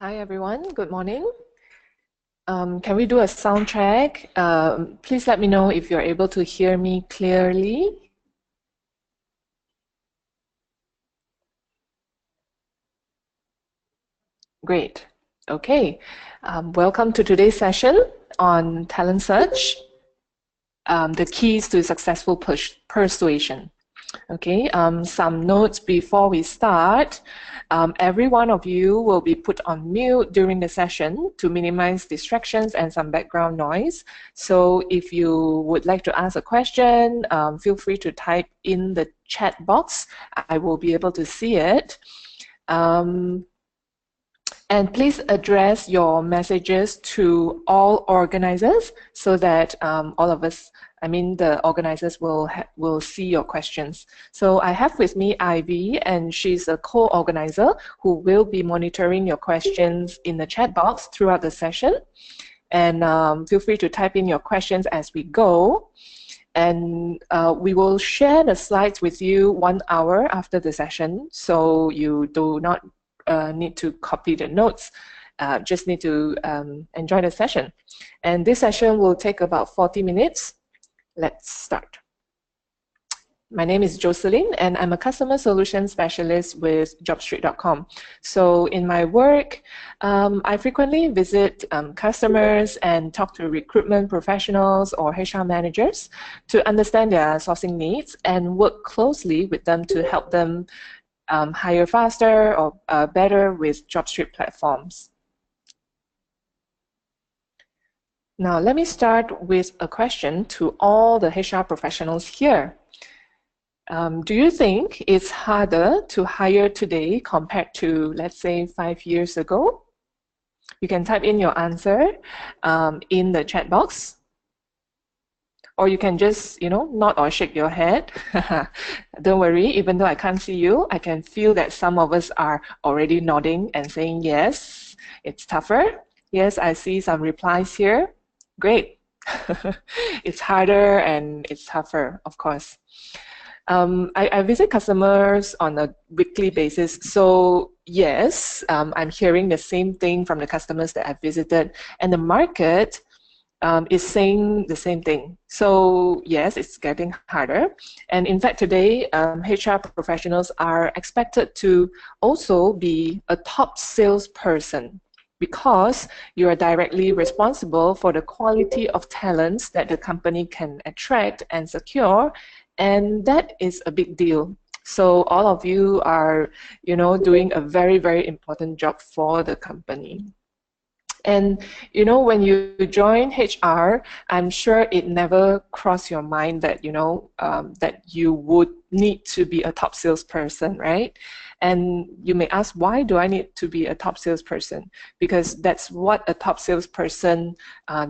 Hi everyone, good morning. Can we do a sound check? Please let me know if you're able to hear me clearly. Great. Okay. Welcome to today's session on talent search, the keys to successful persuasion. Okay, some notes before we start. Every one of you will be put on mute during the session to minimize distractions and some background noise. So if you would like to ask a question, feel free to type in the chat box. I will be able to see it. And please address your messages to all organizers so that all of us, the organizers will see your questions. So I have with me Ivy, and she's a co-organizer who will be monitoring your questions in the chat box throughout the session. And feel free to type in your questions as we go. And we will share the slides with you 1 hour after the session, so you do not need to copy the notes, just need to enjoy the session. And this session will take about 40 minutes. Let's start. My name is Jocelyn, and I'm a customer solution specialist with jobstreet.com. So in my work, I frequently visit customers and talk to recruitment professionals or HR managers to understand their sourcing needs and work closely with them to help them hire faster or better with JobStreet platforms. Now, let me start with a question to all the HR professionals here. Do you think it's harder to hire today compared to, let's say, 5 years ago? You can type in your answer in the chat box. Or you can just, nod or shake your head. Don't worry, even though I can't see you, I can feel that some of us are already nodding and saying, yes, it's tougher. Yes, I see some replies here. Great. It's harder and it's tougher, of course. I visit customers on a weekly basis. So yes, I'm hearing the same thing from the customers that I've visited. And the market is saying the same thing. So yes, it's getting harder. And in fact, today, HR professionals are expected to also be a top salesperson because you are directly responsible for the quality of talents that the company can attract and secure. And that is a big deal. So all of you are, doing a very, very important job for the company. And when you join HR, I'm sure it never crossed your mind that that you would need to be a top salesperson, right? And you may ask, why do I need to be a top salesperson? Because that's what a top salesperson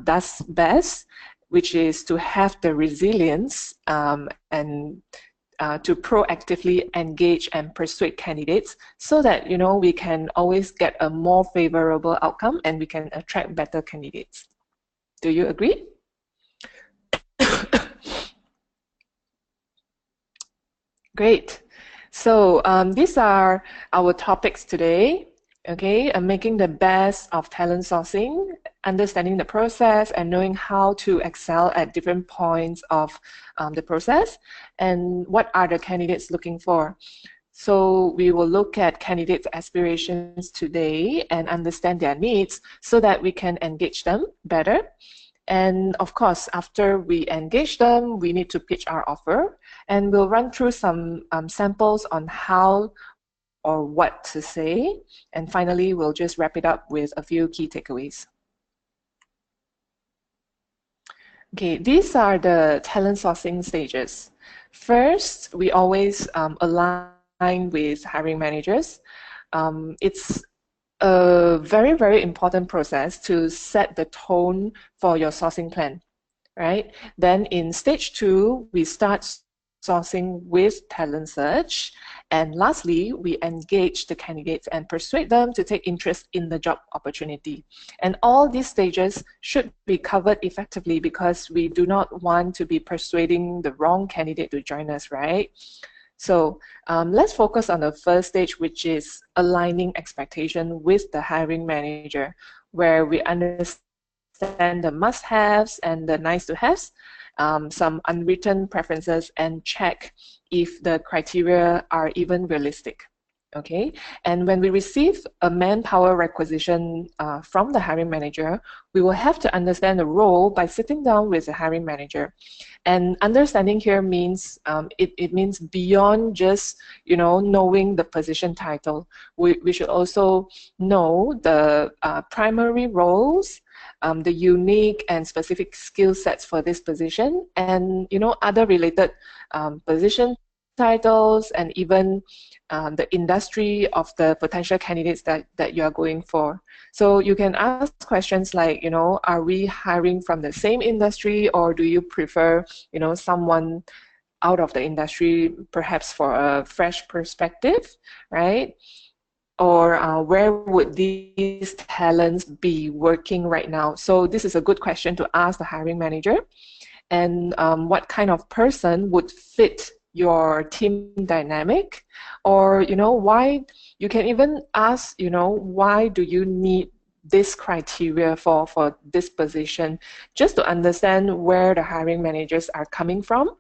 does best, which is to have the resilience and to proactively engage and persuade candidates so that we can always get a more favorable outcome and we can attract better candidates. Do you agree? Great. So these are our topics today. Okay, making the best of talent sourcing, understanding the process, and knowing how to excel at different points of the process, and what are the candidates looking for. So we will look at candidates' aspirations today and understand their needs so that we can engage them better. And of course, after we engage them, we need to pitch our offer, and we'll run through some samples on how or what to say. And finally, we'll just wrap it up with a few key takeaways. Okay, these are the talent sourcing stages. First, we always align with hiring managers. It's a very, very important process to set the tone for your sourcing plan, right? Then in stage 2, we start sourcing with talent search. And lastly, we engage the candidates and persuade them to take interest in the job opportunity. And all these stages should be covered effectively because we do not want to be persuading the wrong candidate to join us, right? So let's focus on the first stage, which is aligning expectation with the hiring manager, where we understand the must-haves and the nice-to-haves, some unwritten preferences, and check if the criteria are even realistic. Okay, and when we receive a manpower requisition from the hiring manager, we will have to understand the role by sitting down with the hiring manager. And understanding here means it means beyond just knowing the position title. We should also know the primary roles, the unique and specific skill sets for this position, and other related position titles, and even the industry of the potential candidates that you are going for. So you can ask questions like, are we hiring from the same industry, or do you prefer, someone out of the industry, perhaps for a fresh perspective, right? Or where would these talents be working right now? So this is a good question to ask the hiring manager. And what kind of person would fit your team dynamic? Or why, you can even ask, why do you need this criteria for this position, just to understand where the hiring managers are coming from,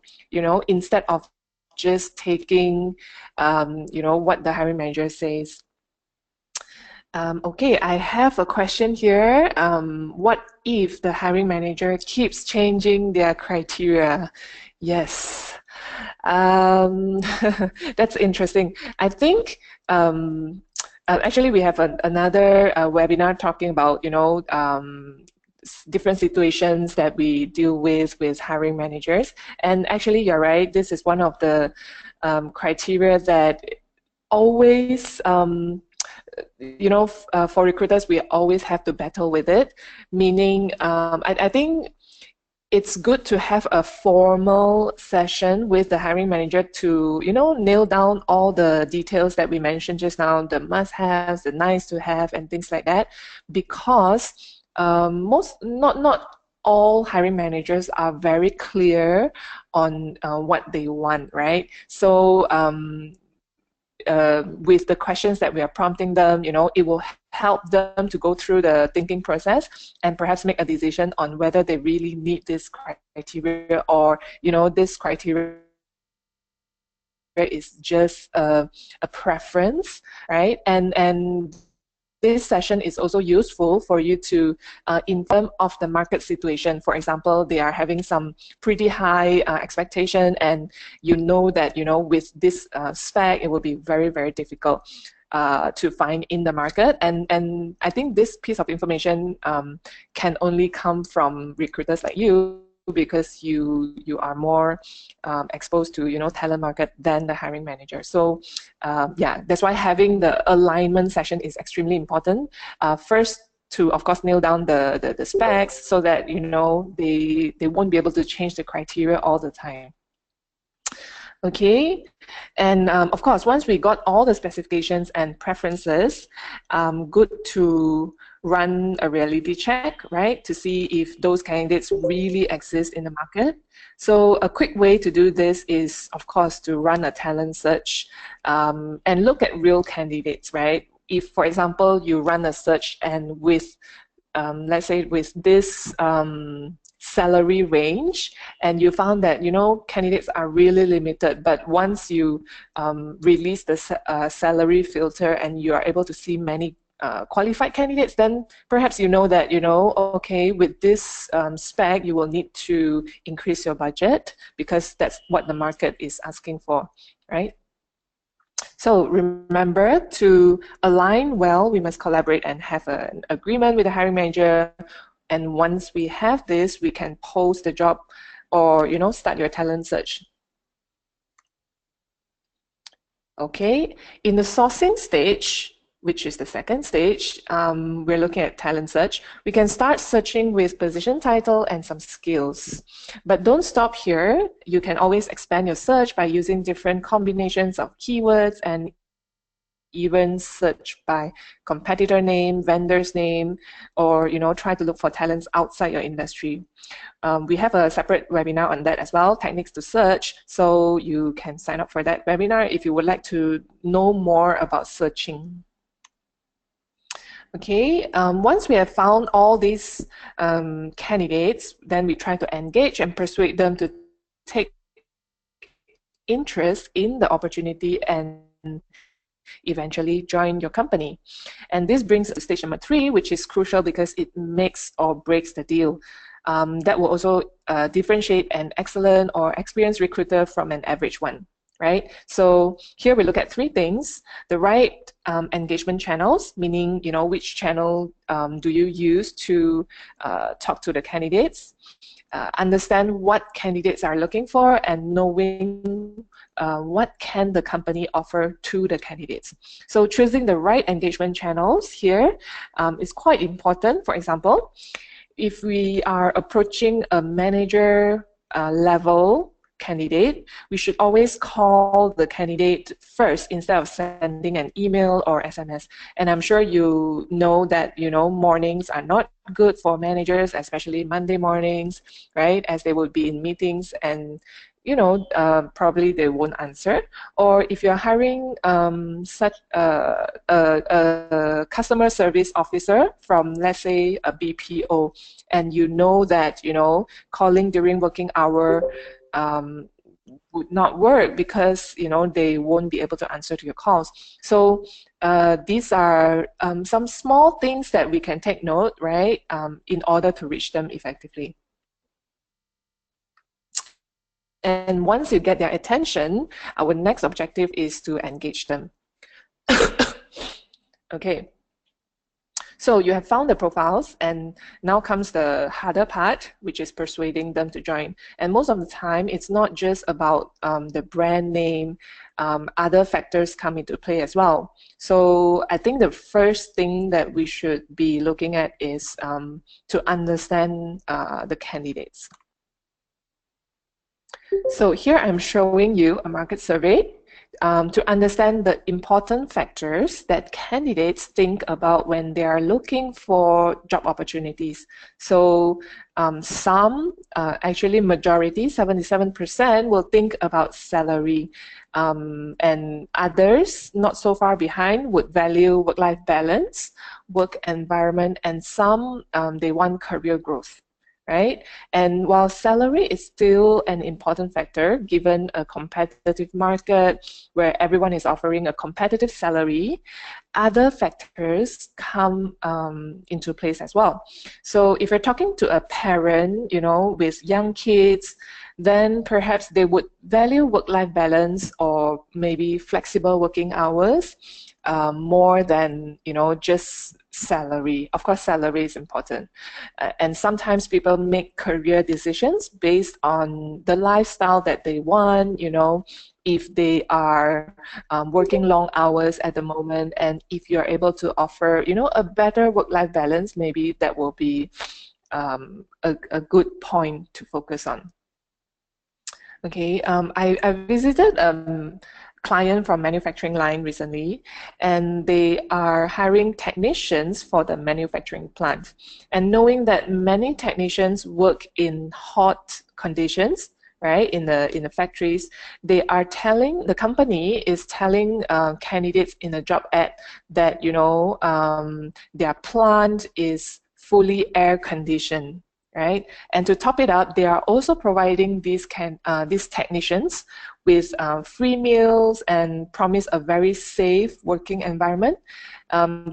instead of just taking what the hiring manager says. Okay, I have a question here. What if the hiring manager keeps changing their criteria? Yes. That's interesting. I think actually we have another webinar talking about different situations that we deal with hiring managers. And actually, you're right. This is one of the criteria that always for recruiters, we always have to battle with it. Meaning, I think it's good to have a formal session with the hiring manager to, nail down all the details that we mentioned just now, the must-haves, the nice-to-have, and things like that, because not all hiring managers are very clear on what they want, right? So with the questions that we are prompting them, it will help them to go through the thinking process and perhaps make a decision on whether they really need this criteria, or this criteria is just a preference, right? And this session is also useful for you to inform of the market situation. For example, they are having some pretty high expectation, and that with this spec it will be very, very difficult to find in the market. And I think this piece of information can only come from recruiters like you, because you are more exposed to talent market than the hiring manager. So yeah, that's why having the alignment session is extremely important. First, to of course nail down the specs, so that they won't be able to change the criteria all the time. Okay, and of course, once we got all the specifications and preferences, good to run a reality check, right, to see if those candidates really exist in the market. So a quick way to do this is, of course, to run a talent search and look at real candidates, right? If, for example, you run a search and with, let's say, with this salary range, and you found that candidates are really limited, but once you release the salary filter and you are able to see many qualified candidates, then perhaps that okay, with this spec you will need to increase your budget, because that's what the market is asking for, right? So remember, to align well, we must collaborate and have an agreement with the hiring manager. And once we have this, we can post the job, or start your talent search. Okay, in the sourcing stage, which is the second stage, we're looking at talent search. We can start searching with position title and some skills. But don't stop here. You can always expand your search by using different combinations of keywords and even search by competitor name, vendor's name, or try to look for talents outside your industry. We have a separate webinar on that as well, techniques to search. So you can sign up for that webinar if you would like to know more about searching. Okay, once we have found all these candidates, then we try to engage and persuade them to take interest in the opportunity and eventually join your company. And this brings us to stage number 3, which is crucial because it makes or breaks the deal. That will also differentiate an excellent or experienced recruiter from an average one, right? So here we look at 3 things: the right engagement channels, meaning which channel do you use to talk to the candidates, understand what candidates are looking for, and knowing what can the company offer to the candidates. So choosing the right engagement channels here is quite important. For example, if we are approaching a manager level candidate, we should always call the candidate first instead of sending an email or SMS. And I'm sure you know that mornings are not good for managers, especially Monday mornings, right? As they will be in meetings and probably they won't answer. Or if you're hiring such a customer service officer from, let's say, a BPO, and you know that calling during working hour would not work because they won't be able to answer to your calls. So these are some small things that we can take note, right, in order to reach them effectively. And once you get their attention, our next objective is to engage them. Okay. So you have found the profiles, and now comes the harder part, which is persuading them to join. And most of the time, it's not just about the brand name. Other factors come into play as well. So I think the first thing that we should be looking at is to understand the candidates. So here I'm showing you a market survey to understand the important factors that candidates think about when they are looking for job opportunities. So actually majority, 77%, will think about salary. And others, not so far behind, would value work-life balance, work environment, and some, they want career growth. Right? And while salary is still an important factor, given a competitive market where everyone is offering a competitive salary, other factors come into place as well. So if you're talking to a parent, with young kids, then perhaps they would value work-life balance or maybe flexible working hours more than just salary. Of course, salary is important, and sometimes people make career decisions based on the lifestyle that they want. If they are working long hours at the moment, and if you're able to offer a better work-life balance, maybe that will be a good point to focus on. Okay, I visited client from manufacturing line recently, and they are hiring technicians for the manufacturing plant. And knowing that many technicians work in hot conditions, right, in the factories, the company is telling candidates in a job ad that their plant is fully air conditioned. Right, and to top it up, they are also providing these technicians with free meals and promise a very safe working environment.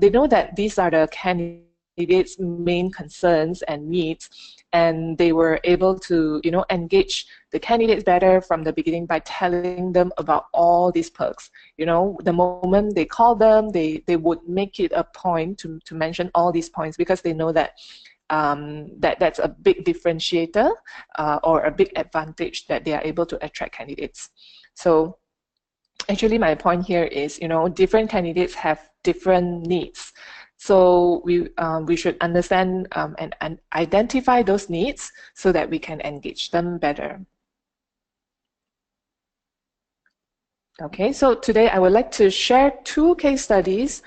They know that these are the candidates' main concerns and needs, and they were able to engage the candidates better from the beginning by telling them about all these perks. The moment they call them, they would make it a point to mention all these points, because they know that that's a big differentiator or a big advantage that they are able to attract candidates. So actually my point here is, different candidates have different needs. So we should understand and identify those needs so that we can engage them better. Okay, so today I would like to share two case studies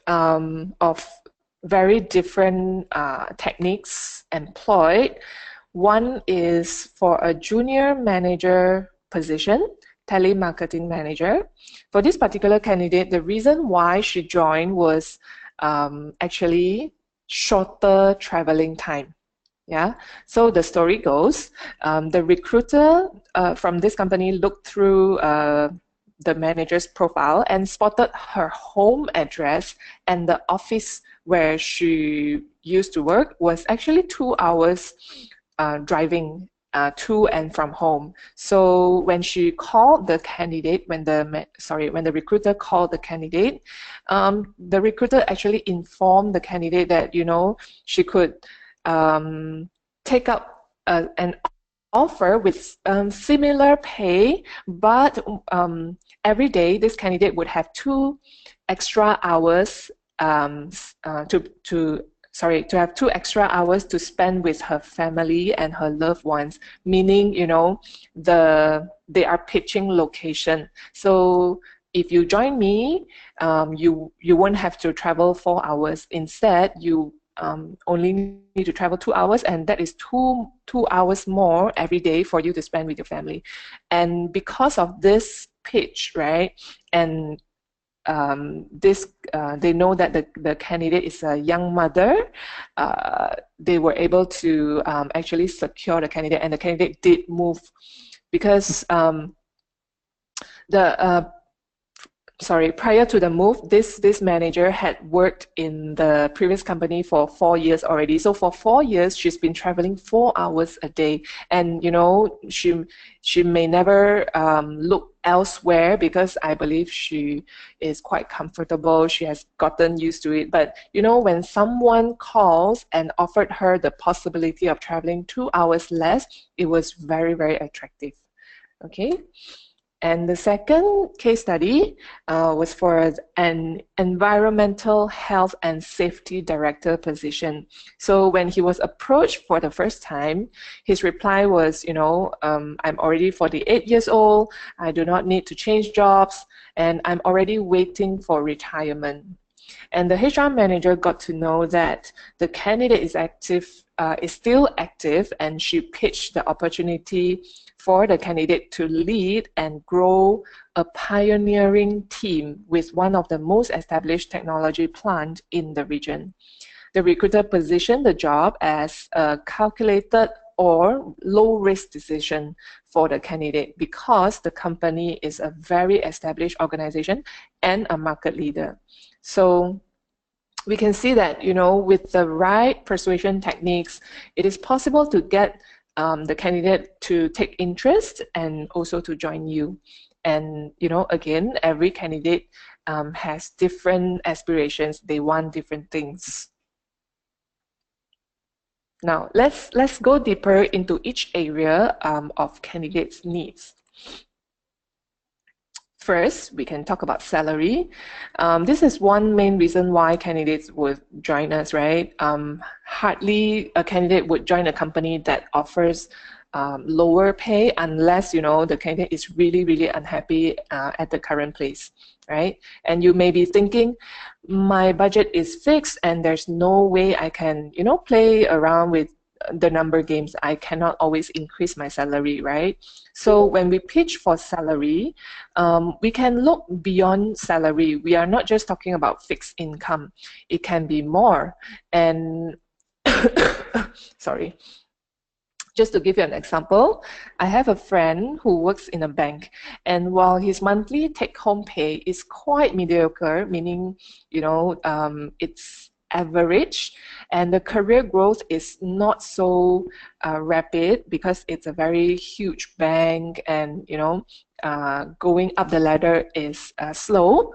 of very different techniques employed. One is for a junior manager position, telemarketing manager. For this particular candidate, the reason why she joined was actually shorter traveling time. Yeah, so the story goes, the recruiter from this company looked through the manager's profile and spotted her home address and the office where she used to work was actually 2 hours driving to and from home. So when she called the candidate, when the recruiter called the candidate, the recruiter actually informed the candidate that she could take up an offer with similar pay, but every day this candidate would have 2 extra hours to have 2 extra hours to spend with her family and her loved ones, meaning they are pitching location. So if you join me, you won't have to travel 4 hours. Instead, you only need to travel 2 hours, and that is two hours more every day for you to spend with your family. And because of this pitch, right, and they know that the candidate is a young mother, they were able to actually secure the candidate, and the candidate did move because prior to the move, this manager had worked in the previous company for 4 years already. So for 4 years, she's been traveling 4 hours a day, and she may never look elsewhere because I believe she is quite comfortable. She has gotten used to it. But when someone calls and offered her the possibility of traveling 2 hours less, it was very, very attractive. Okay. And the second case study was for an environmental health and safety director position. So when he was approached for the first time, his reply was, I'm already 48 years old, I do not need to change jobs, and I'm already waiting for retirement. And the HR manager got to know that the candidate is still active, and she pitched the opportunity for the candidate to lead and grow a pioneering team with one of the most established technology plant in the region. The recruiter positioned the job as a calculated or low-risk decision for the candidate because the company is a very established organization and a market leader. So we can see that, with the right persuasion techniques, it is possible to get the candidate to take interest and also to join you. And again, every candidate has different aspirations. They want different things. Now let's go deeper into each area of candidates' needs. First, we can talk about salary. This is one main reason why candidates would join us, right? Hardly a candidate would join a company that offers lower pay unless, the candidate is really, really unhappy at the current place, right? And you may be thinking, my budget is fixed and there's no way I can, play around with the number games. I cannot always increase my salary, right? So when we pitch for salary, we can look beyond salary. We are not just talking about fixed income. It can be more. And sorry. Just to give you an example, I have a friend who works in a bank, and while his monthly take-home pay is quite mediocre, meaning, it's average, and the career growth is not so rapid because it's a very huge bank, and going up the ladder is slow.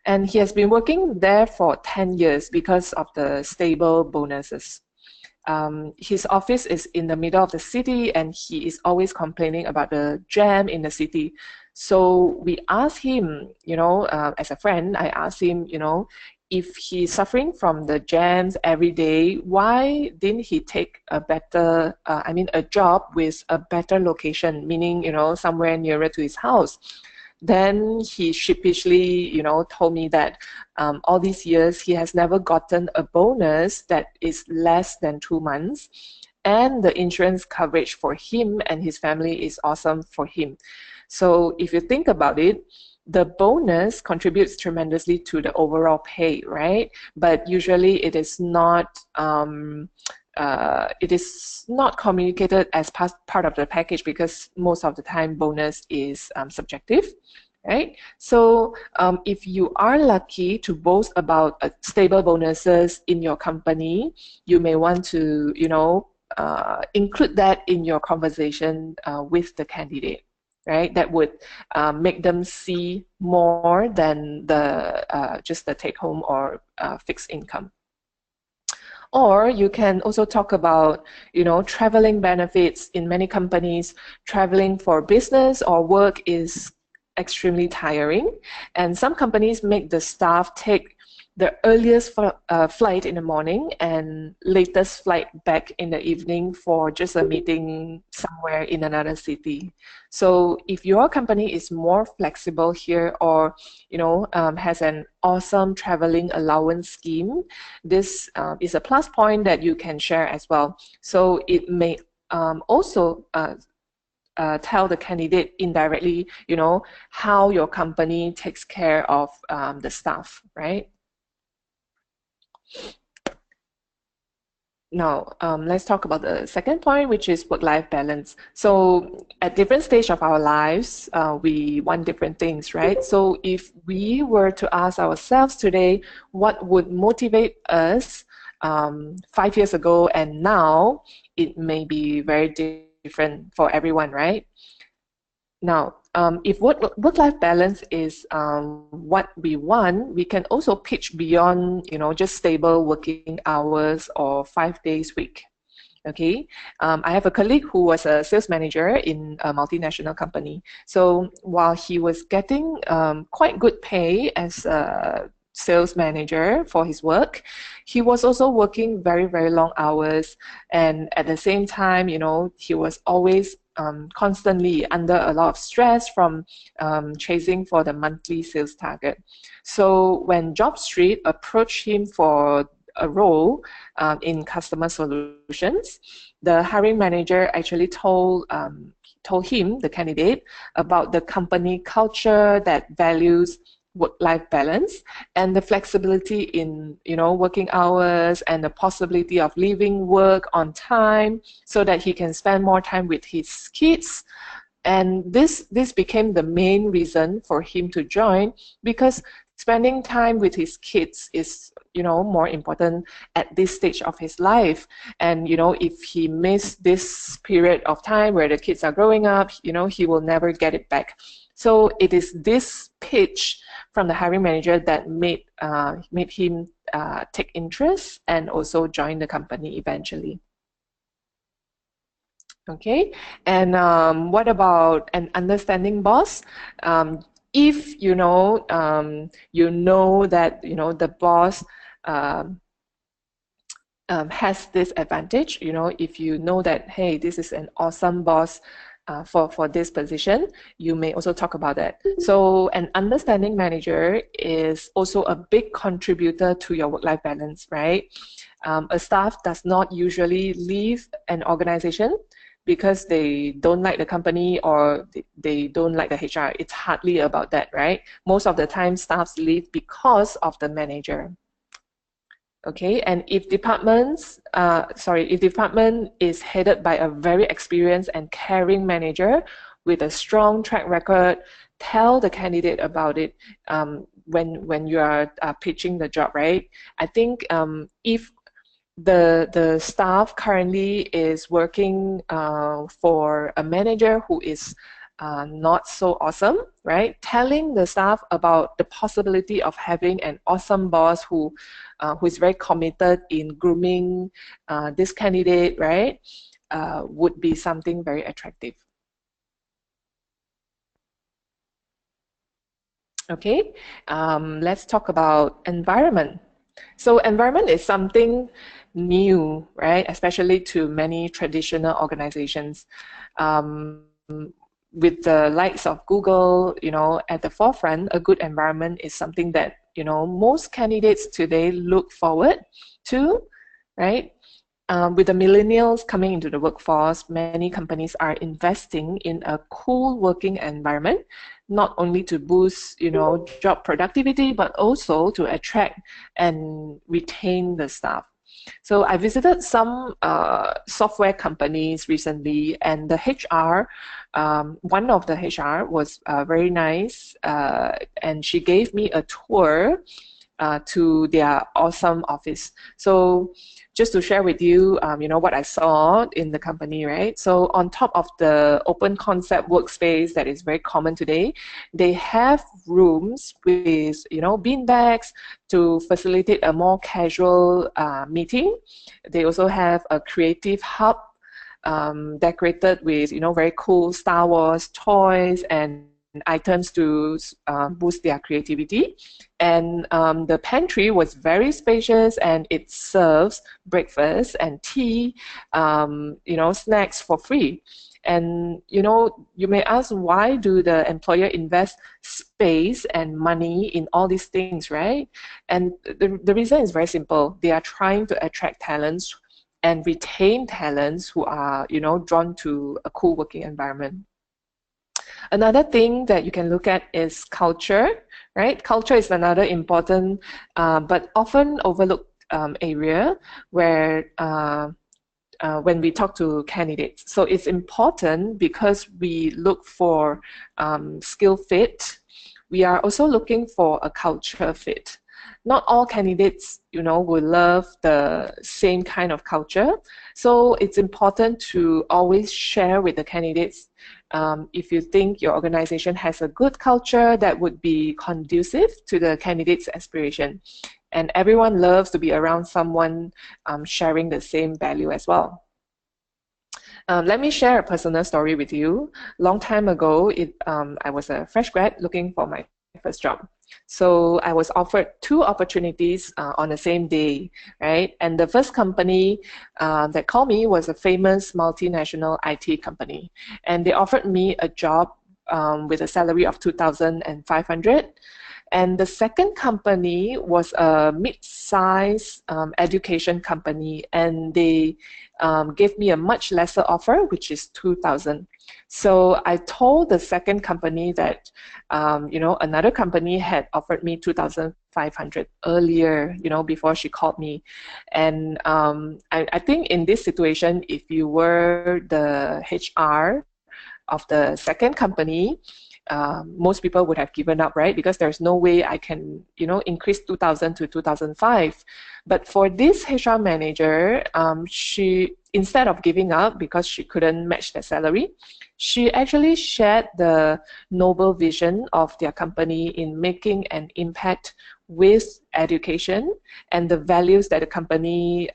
And he has been working there for 10 years because of the stable bonuses. His office is in the middle of the city, and he is always complaining about the jam in the city. So we asked him, as a friend, I asked him, if he's suffering from the jams every day, why didn't he take a job with a better location, meaning, somewhere nearer to his house? Then he sheepishly, told me that all these years he has never gotten a bonus that is less than 2 months. And the insurance coverage for him and his family is awesome for him. So if you think about it, the bonus contributes tremendously to the overall pay, right? But usually it is not communicated as part of the package, because most of the time bonus is subjective, right? So if you are lucky to boast about stable bonuses in your company, you may want to, include that in your conversation with the candidate, right? That would make them see more than just the take home or fixed income. Or you can also talk about, traveling benefits. In many companies, traveling for business or work is extremely tiring, and some companies make the staff take the earliest flight in the morning and latest flight back in the evening for just a meeting somewhere in another city. So if your company is more flexible here, or has an awesome traveling allowance scheme, this is a plus point that you can share as well. So it may also tell the candidate indirectly, how your company takes care of the staff, right? Now, let's talk about the second point, which is work-life balance. So at different stage of our lives, we want different things, right? So if we were to ask ourselves today, what would motivate us 5 years ago and now, it may be very different for everyone, right? Now, if work-life balance is what we want, we can also pitch beyond, just stable working hours or 5 days week. Okay, I have a colleague who was a sales manager in a multinational company. So while he was getting quite good pay as a sales manager for his work, he was also working very, very long hours. And at the same time, he was always constantly under a lot of stress from chasing for the monthly sales target. So when JobStreet approached him for a role in customer solutions, the hiring manager actually told him, the candidate, about the company culture that values work-life balance and the flexibility in working hours and the possibility of leaving work on time so that he can spend more time with his kids. And this became the main reason for him to join, because spending time with his kids is more important at this stage of his life. And if he missed this period of time where the kids are growing up, he will never get it back. So it is this pitch from the hiring manager that made him take interest and also join the company eventually. Okay, and what about an understanding boss? If you know that the boss has this advantage, if you know that, hey, this is an awesome boss for this position, you may also talk about that. So an understanding manager is also a big contributor to your work-life balance, right? A staff does not usually leave an organization because they don't like the company or they don't like the HR. It's hardly about that, right? Most of the time, staffs leave because of the manager. Okay, and if department is headed by a very experienced and caring manager with a strong track record, tell the candidate about it when you are pitching the job, right? I think if the staff currently is working for a manager who is not so awesome, right? Telling the staff about the possibility of having an awesome boss who is very committed in grooming this candidate, right, would be something very attractive. Okay, let's talk about environment. So environment is something new, right? Especially to many traditional organizations. with the likes of Google, at the forefront, a good environment is something that, most candidates today look forward to, right? With the millennials coming into the workforce, many companies are investing in a cool working environment, not only to boost, job productivity, but also to attract and retain the staff. So I visited some software companies recently, and the HR, one of the HR was very nice, and she gave me a tour to their awesome office. So just to share with you, what I saw in the company, right? So on top of the open concept workspace that is very common today, they have rooms with, bean bags to facilitate a more casual meeting. They also have a creative hub decorated with, very cool Star Wars toys and items to boost their creativity. And the pantry was very spacious, and it serves breakfast and tea, snacks for free. And you may ask, why do the employer invest space and money in all these things, right? And the reason is very simple. They are trying to attract talents and retain talents who are, drawn to a cool working environment. Another thing that you can look at is culture, right? Culture is another important but often overlooked area where when we talk to candidates. So it's important because we look for skill fit. We are also looking for a culture fit. Not all candidates, will love the same kind of culture. So it's important to always share with the candidates if you think your organization has a good culture that would be conducive to the candidate's aspiration. And everyone loves to be around someone sharing the same value as well. Let me share a personal story with you. Long time ago, I was a fresh grad looking for my first job. So I was offered 2 opportunities on the same day, right? And the first company that called me was a famous multinational IT company. And they offered me a job with a salary of 2,500. And the second company was a mid-size education company, and they gave me a much lesser offer, which is 2,000. So I told the second company that, another company had offered me 2,500 earlier, before she called me. And I think in this situation, if you were the HR of the second company, most people would have given up, right? Because there's no way I can, increase 2,000 to 2,005. But for this HR manager, she, instead of giving up because she couldn't match the salary, she actually shared the noble vision of their company in making an impact with education and the values that the company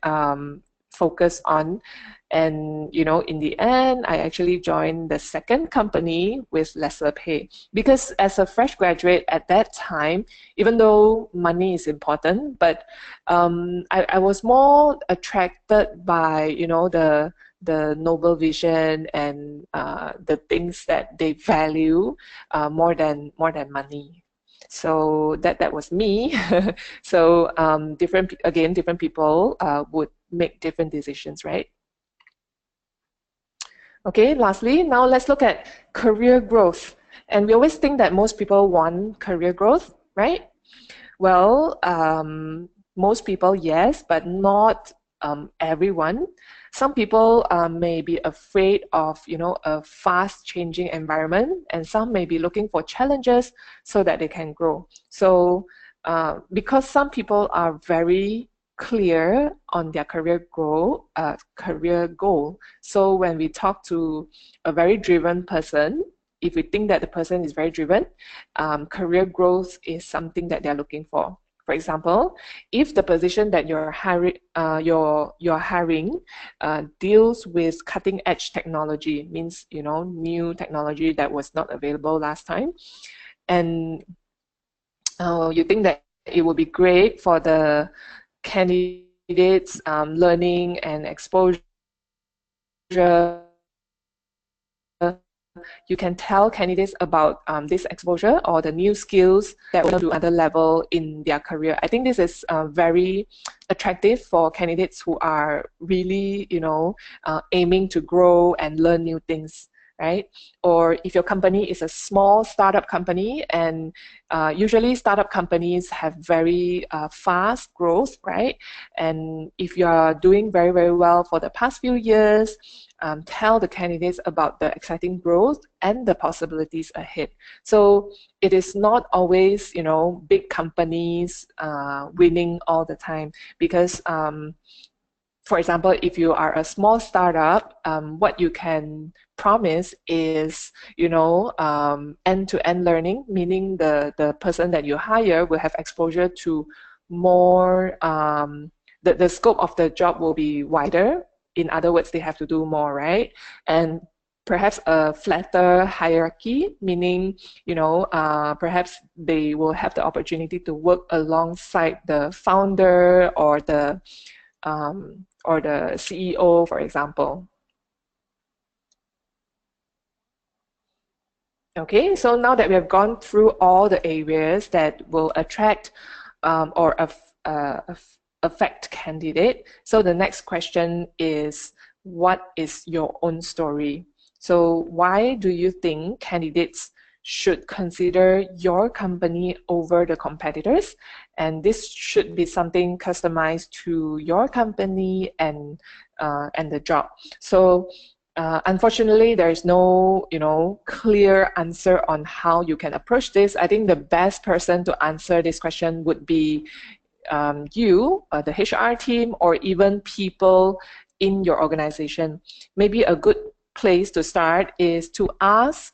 focus on. And, in the end, I actually joined the second company with lesser pay. Because as a fresh graduate at that time, even though money is important, but I was more attracted by, the noble vision and the things that they value more than money. So that was me. So different people would make different decisions, right? Okay, lastly, now let's look at career growth. And we always think that most people want career growth, right? Well, most people, yes, but not everyone. Some people may be afraid of, a fast-changing environment, and some may be looking for challenges so that they can grow. So because some people are very clear on their career goal. So when we talk to a very driven person, if we think that the person is very driven, career growth is something that they're looking for. For example, if the position that you're hiring deals with cutting-edge technology, means new technology that was not available last time, and you think that it would be great for the candidates learning and exposure you can tell candidates about this exposure or the new skills that will do another level in their career. I think this is very attractive for candidates who are really, aiming to grow and learn new things, right? Or if your company is a small startup company, and usually startup companies have very fast growth, right? And if you are doing very, very well for the past few years, tell the candidates about the exciting growth and the possibilities ahead. So it is not always, big companies winning all the time, because for example, if you are a small startup, what you can promise is, end-to-end learning, meaning the person that you hire will have exposure to more, the scope of the job will be wider. In other words, they have to do more, right? And perhaps a flatter hierarchy, meaning, perhaps they will have the opportunity to work alongside the founder or the CEO, for example. Okay, so now that we have gone through all the areas that will attract or affect candidate, so the next question is, what is your own story? So why do you think candidates should consider your company over the competitors? And this should be something customized to your company and the job. So unfortunately, there is no, clear answer on how you can approach this. I think the best person to answer this question would be you, the HR team, or even people in your organization. Maybe a good place to start is to ask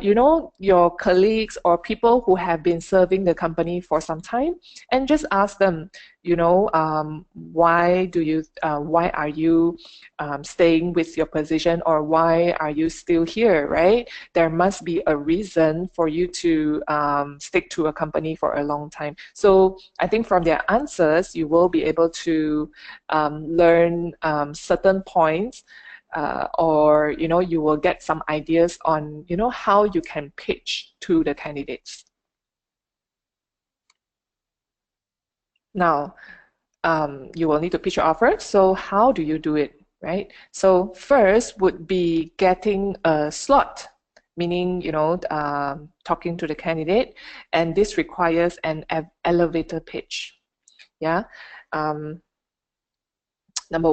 your colleagues or people who have been serving the company for some time, and just ask them, why are you staying with your position, or why are you still here, right? There must be a reason for you to stick to a company for a long time. So I think from their answers, you will be able to learn certain points, or you will get some ideas on how you can pitch to the candidates. Now, you will need to pitch your offer. So how do you do it, right? So first would be getting a slot, meaning talking to the candidate, and this requires an elevator pitch. Yeah. Number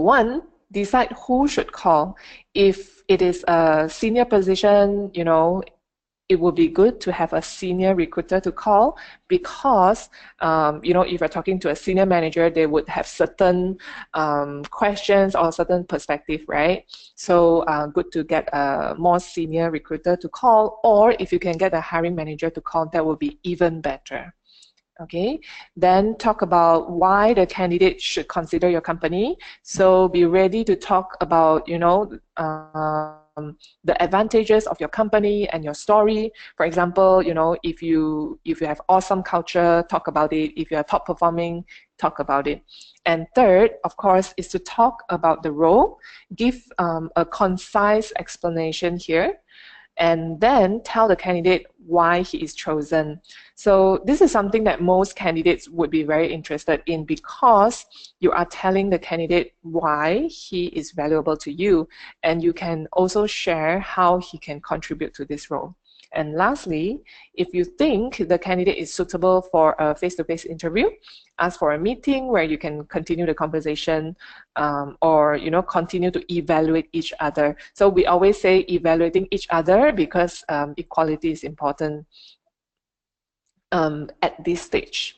one, decide who should call. If it is a senior position, it would be good to have a senior recruiter to call, because if you're talking to a senior manager, they would have certain questions or certain perspective, right? So good to get a more senior recruiter to call, or if you can get a hiring manager to call, that would be even better. Okay, then talk about why the candidate should consider your company. So be ready to talk about, the advantages of your company and your story. For example, if you have awesome culture, talk about it. If you are top performing, talk about it. And third, of course, is to talk about the role. Give a concise explanation here, and then tell the candidate why he is chosen. So this is something that most candidates would be very interested in, because you are telling the candidate why he is valuable to you, and you can also share how he can contribute to this role. And lastly, if you think the candidate is suitable for a face-to-face interview, ask for a meeting where you can continue the conversation, or continue to evaluate each other. So we always say evaluating each other, because equality is important at this stage.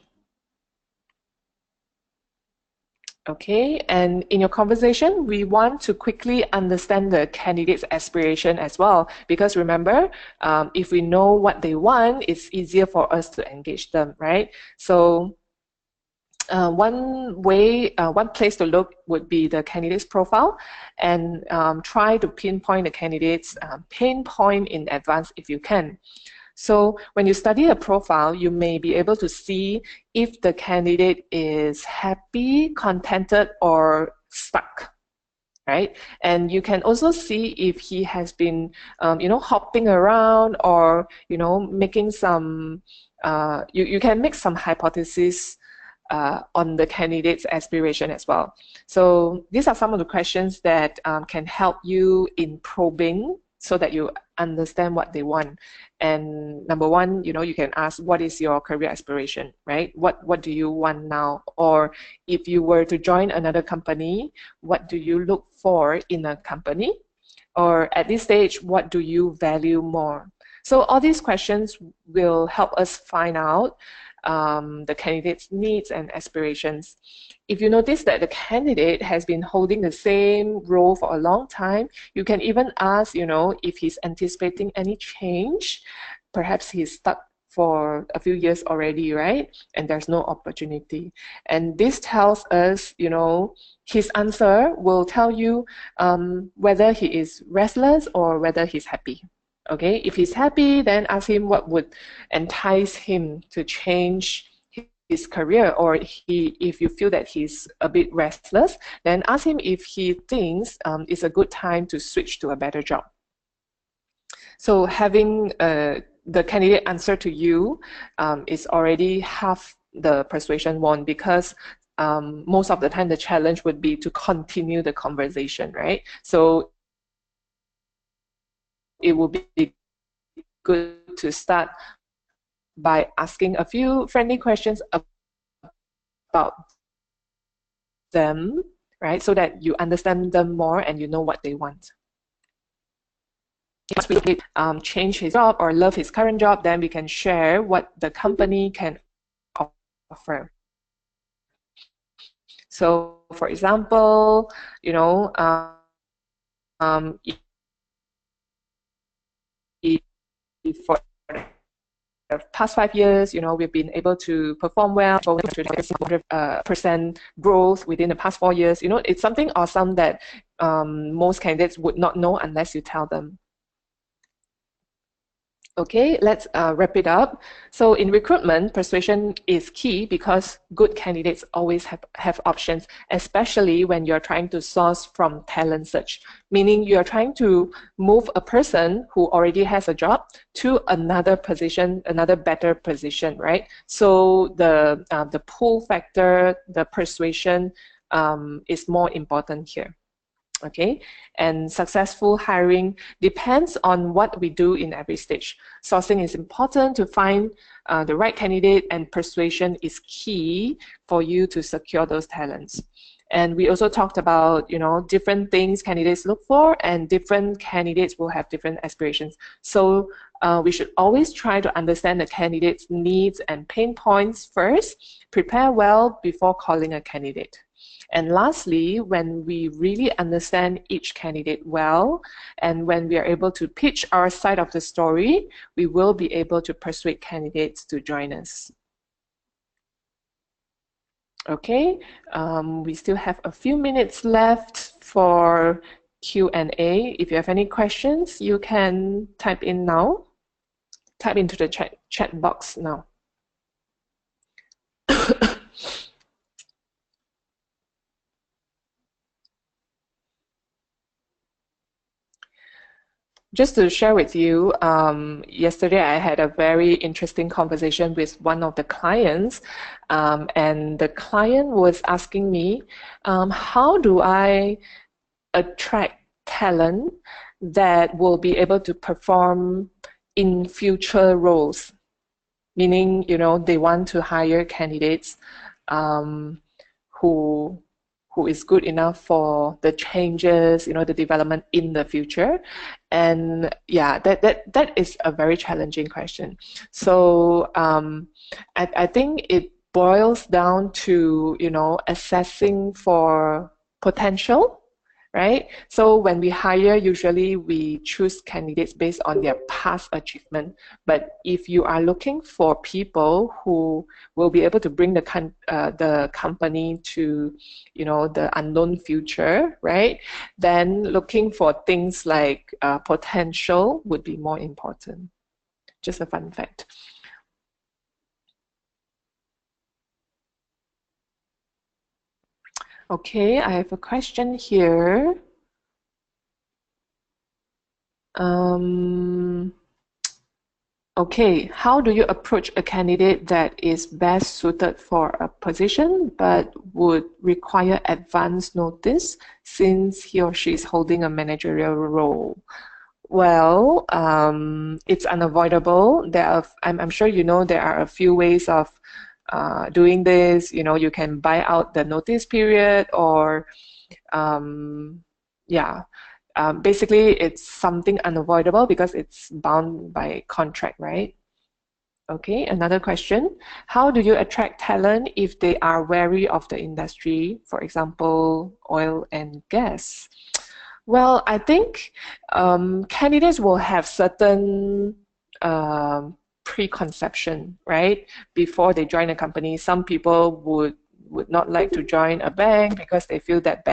Okay, and in your conversation, we want to quickly understand the candidate's aspiration as well, because remember, if we know what they want, it's easier for us to engage them, right? So one place to look would be the candidate's profile, and try to pinpoint the candidate's pain point in advance if you can. So when you study a profile, you may be able to see if the candidate is happy, contented, or stuck, right? And you can also see if he has been, hopping around or, making some, you can make some hypotheses on the candidate's aspiration as well. So these are some of the questions that can help you in probing so that you understand what they want. And number one, you can ask, what is your career aspiration, right? What do you want now? Or if you were to join another company, what do you look for in a company? Or at this stage, what do you value more? So all these questions will help us find out the candidate's needs and aspirations. If you notice that the candidate has been holding the same role for a long time, you can even ask, if he's anticipating any change. Perhaps he's stuck for a few years already, right? And there's no opportunity. And this tells us, his answer will tell you whether he is restless or whether he's happy. Okay, if he's happy, then ask him what would entice him to change his career, or if you feel that he's a bit restless, then ask him if he thinks it's a good time to switch to a better job. So having the candidate answer to you is already half the persuasion won, because most of the time the challenge would be to continue the conversation, right? So it will be good to start by asking a few friendly questions about them, right? So that you understand them more and you know what they want. If we change his job or love his current job, then we can share what the company can offer. So, for example, if for the past 5 years, we've been able to perform well, 100% growth within the past 4 years. It's something awesome that most candidates would not know unless you tell them. Okay, let's wrap it up. So in recruitment, persuasion is key because good candidates always have options, especially when you're trying to source from talent search, meaning you're trying to move a person who already has a job to another position, another better position, right? So the pull factor, the persuasion is more important here. Okay, and successful hiring depends on what we do in every stage. Sourcing is important to find the right candidate, and persuasion is key for you to secure those talents. And we also talked about, different things candidates look for, and different candidates will have different aspirations. So we should always try to understand the candidate's needs and pain points first. Prepare well before calling a candidate. And lastly, when we really understand each candidate well, and when we are able to pitch our side of the story, we will be able to persuade candidates to join us. Okay, we still have a few minutes left for Q&A. If you have any questions, you can type in now. Type into the chat box now. Just to share with you, yesterday I had a very interesting conversation with one of the clients, and the client was asking me, how do I attract talent that will be able to perform in future roles? Meaning, they want to hire candidates who is good enough for the changes, the development in the future. And yeah, that is a very challenging question. So I think it boils down to, assessing for potential, right? So when we hire, usually we choose candidates based on their past achievement. But if you are looking for people who will be able to bring the company to, the unknown future, right? Then looking for things like potential would be more important. Just a fun fact. Okay, I have a question here. Um, okay, how do you approach a candidate that is best suited for a position but would require advance notice since he or she is holding a managerial role? Well, it's unavoidable. I'm sure you know there are a few ways of doing this. You know, you can buy out the notice period or, um, yeah, basically it's something unavoidable because it's bound by contract, right? Okay, another question. How do you attract talent if they are wary of the industry, for example, oil and gas? Well, I think candidates will have certain preconception, right? Before they join a company, some people would not like to join a bank because they feel that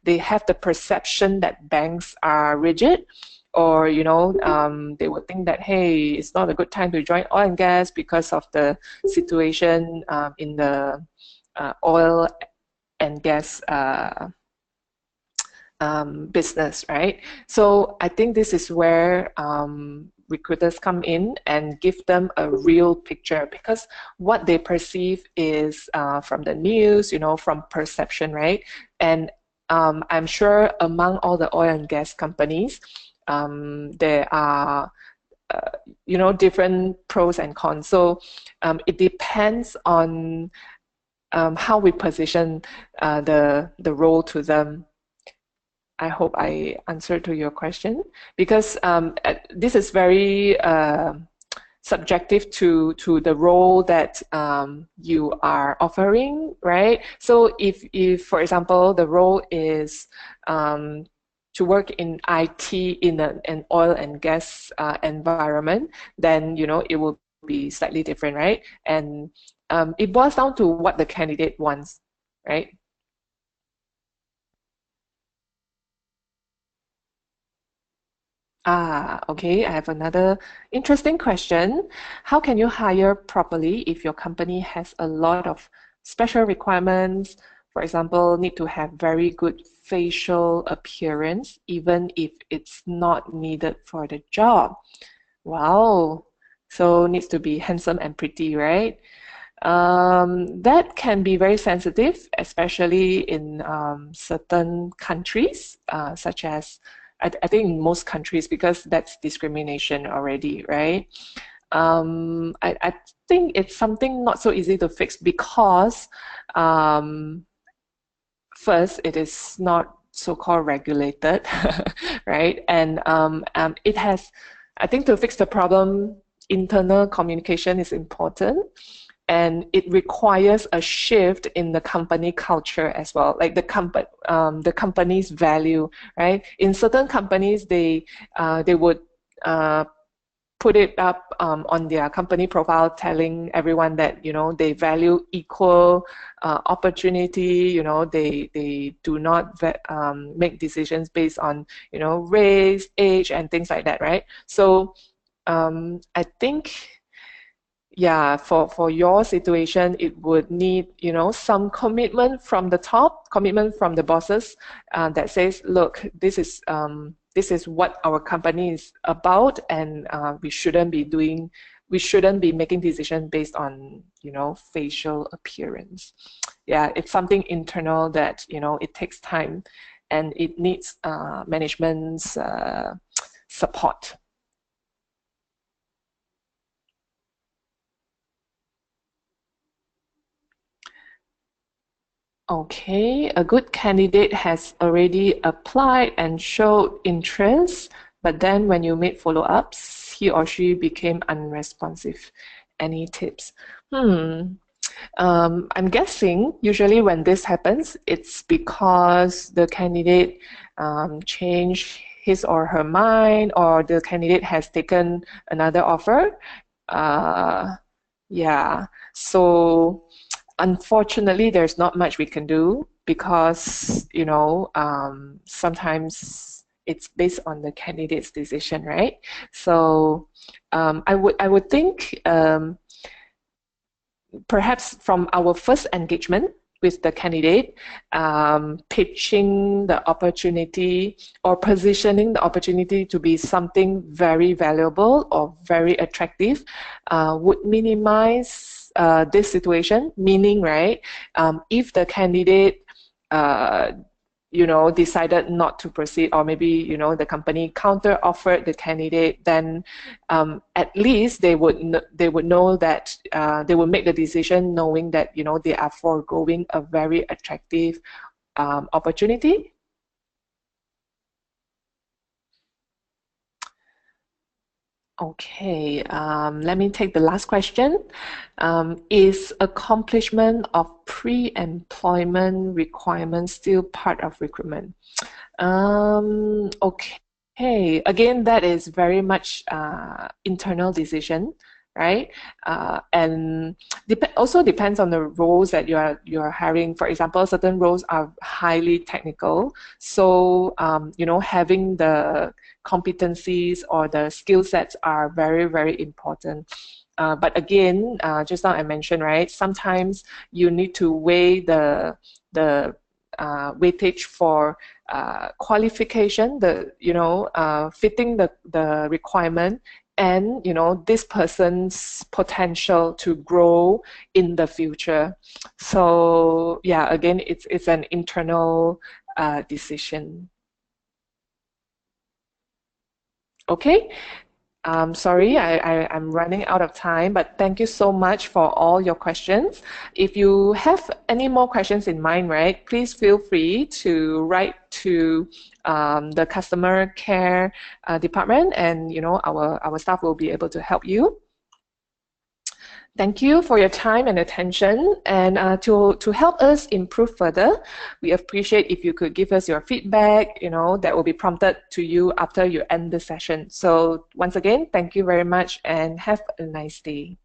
they have the perception that banks are rigid, or they would think that, hey, it's not a good time to join oil and gas because of the situation in the oil and gas business, right? So I think this is where recruiters come in and give them a real picture, because what they perceive is from the news, from perception, right? And I'm sure among all the oil and gas companies, there are different pros and cons. So it depends on how we position the role to them. I hope I answered to your question, because this is very subjective to the role that you are offering, right? So if for example the role is to work in IT in an oil and gas environment, then it will be slightly different, right? And it boils down to what the candidate wants, right? Okay. I have another interesting question. How can you hire properly if your company has a lot of special requirements? For example, need to have very good facial appearance, even if it's not needed for the job. Wow. So needs to be handsome and pretty, right? That can be very sensitive, especially in certain countries, such as I think in most countries, because that's discrimination already, right? I think it's something not so easy to fix because um, first, it is not so-called regulated, right? And it has, I think, to fix the problem, internal communication is important, and it requires a shift in the company culture as well, like the company's value, right? In certain companies, they would uh, put it up on their company profile, telling everyone that they value equal opportunity. They do not make decisions based on race, age, and things like that, right? So I think, yeah, for your situation, it would need some commitment from the top, commitment from the bosses, that says, look, this is what our company is about, and we shouldn't be making decisions based on facial appearance. Yeah, it's something internal that it takes time, and it needs management's support. Okay, a good candidate has already applied and showed interest, but then when you made follow-ups, he or she became unresponsive. Any tips? Hmm. I'm guessing usually when this happens, it's because the candidate changed his or her mind, or the candidate has taken another offer. Uh, yeah. So unfortunately, there's not much we can do because, sometimes it's based on the candidate's decision, right? So I would think perhaps from our first engagement, with the candidate, pitching the opportunity or positioning the opportunity to be something very valuable or very attractive would minimize this situation, meaning, right, if the candidate decided not to proceed, or maybe, the company counter offered the candidate, then at least they would know that they will make the decision knowing that, they are foregoing a very attractive opportunity. Okay, let me take the last question. Is accomplishment of pre-employment requirements still part of recruitment? Okay, again, that is very much internal decision, right? And also depends on the roles that you're hiring. For example, certain roles are highly technical, so having the competencies or the skill sets are very, very important. But again, just now I mentioned, right, sometimes you need to weigh the weightage for qualification, fitting the requirement, and this person's potential to grow in the future. So yeah, again, it's an internal decision. Okay. Sorry, I'm running out of time, but thank you so much for all your questions. If you have any more questions in mind, right, please feel free to write to the customer care department, and our staff will be able to help you. Thank you for your time and attention. And to help us improve further, we appreciate if you could give us your feedback, that will be prompted to you after you end the session. So once again, thank you very much and have a nice day.